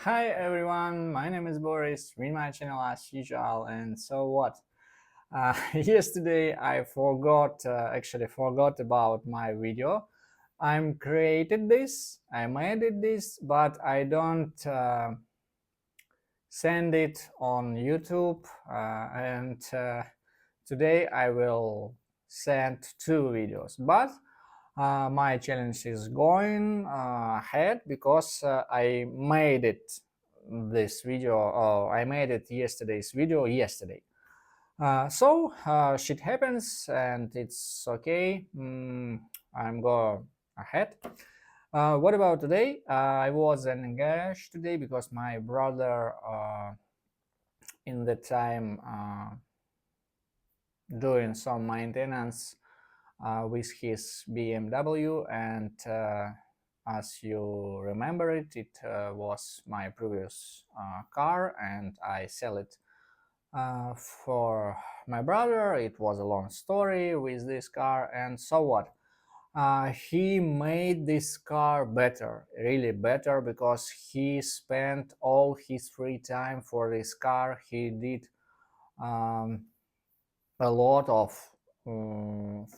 Hi everyone, my name is Boris, read my channel as usual. And so what? Yesterday I actually forgot about my video. I'm created this, I made it this, but I don't send it on YouTube. And today I will send two videos, but my challenge is going ahead because I made it this video. I made it yesterday's video yesterday. So shit happens and it's okay. I'm go ahead. What about today? I was in garage today because my brother in the time doing some maintenance with his BMW, and as you remember it was my previous car, and I sell it for my brother. It was a long story with this car, and so what? He made this car better, really better, because he spent all his free time for this car. He did um, a lot of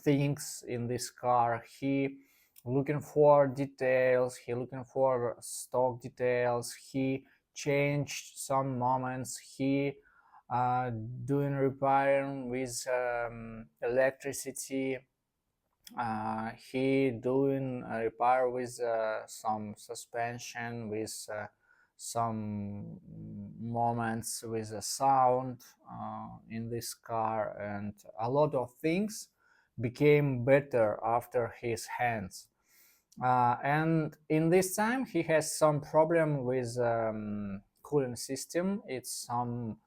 things in this car. He looking for details, he looking for stock details, he changed some moments, he uh, doing repairing with electricity, he doing a repair with some suspension, with some moments with the sound in this car, and a lot of things became better after his hands. And in this time he has some problem with cooling system. It's some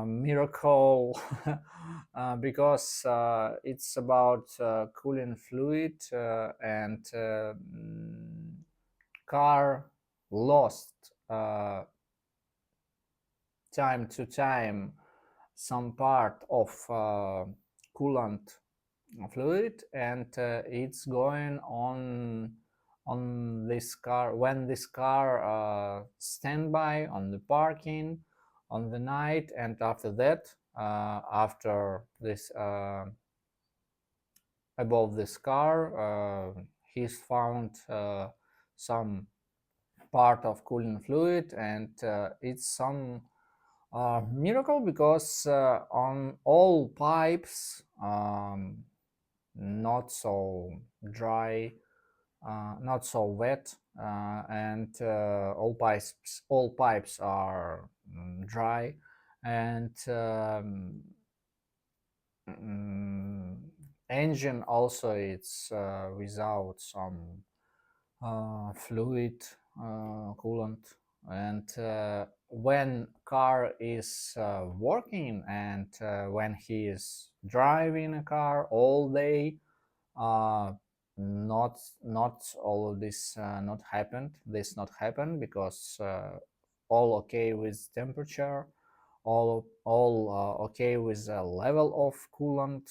miracle because it's about cooling fluid, and car lost time to time some part of coolant fluid, and it's going on this car when this car standby on the parking on the night. And after that, after this above this car, he's found some part of cooling fluid, and it's some miracle, because on all pipes, not so dry, not so wet, and all pipes are dry, and mm, engine also it's without some fluid, coolant. And when car is working, and when he is driving a car all day, uh, not all of this not happened, because all okay with temperature, all okay with the level of coolant,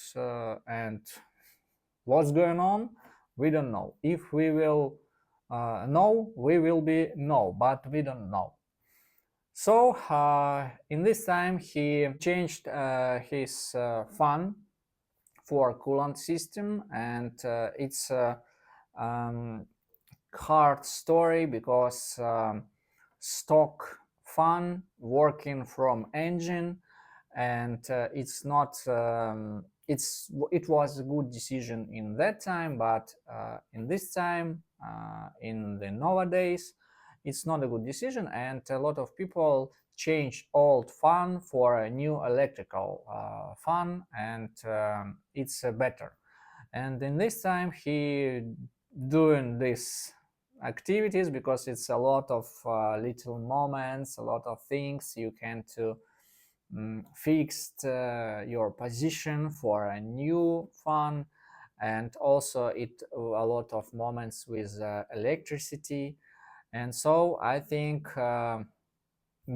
and what's going on, we don't know. If we will know, we will be know, but we don't know. So in this time he changed his fan for coolant system, and it's a hard story, because stock fan working from engine, and it was a good decision in that time, but in this time, in the nowadays, it's not a good decision, and a lot of people change old fan for a new electrical fan, and it's better. And in this time he doing these activities, because it's a lot of little moments, a lot of things you can to fixed your position for a new fan, and also it a lot of moments with electricity. And so I think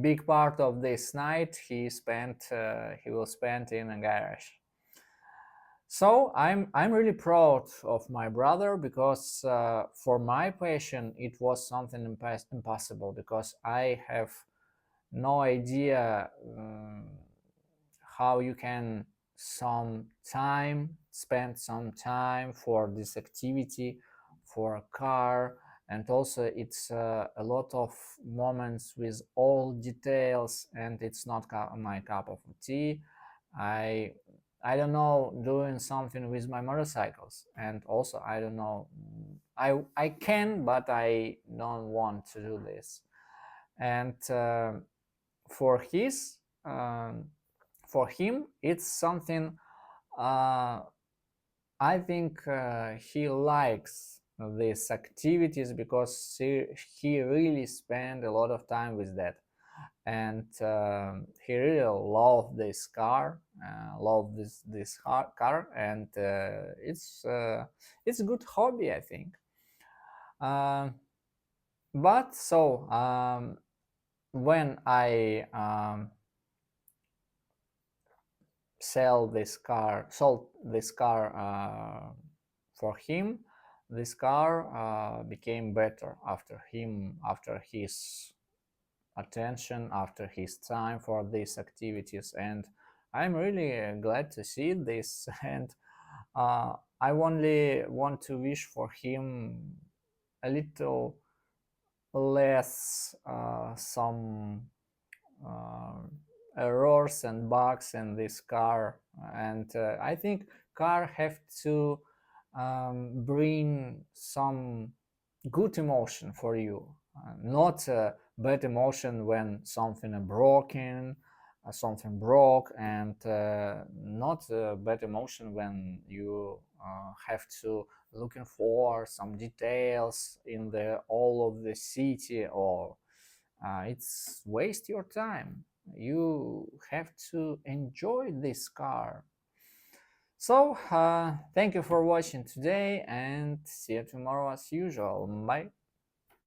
big part of this night he will spend in a garage. So I'm really proud of my brother because for my passion it was something impossible because I have no idea how you can spend some time for this activity for a car, and also it's a lot of moments with all details, and it's not my cup of tea. I i don't know doing something with my motorcycles, and also I don't know, I can, but I don't want to do this. And for his for him it's something, uh, I think he likes these activities because he really spent a lot of time with that, and he really loved this loved this car, and it's a good hobby, I think. uh, but so when I sold this car for him, this car became better after his attention, after his time for these activities, and I'm really glad to see this. And I only want to wish for him a little less some uh, errors and bugs in this car, and I think car have to bring some good emotion for you, not bad emotion when something broken, something broke, and not bad emotion when you have to looking for some details in the all of the city, or it's waste your time. You have to enjoy this car. So thank you for watching today, and see you tomorrow as usual. Bye.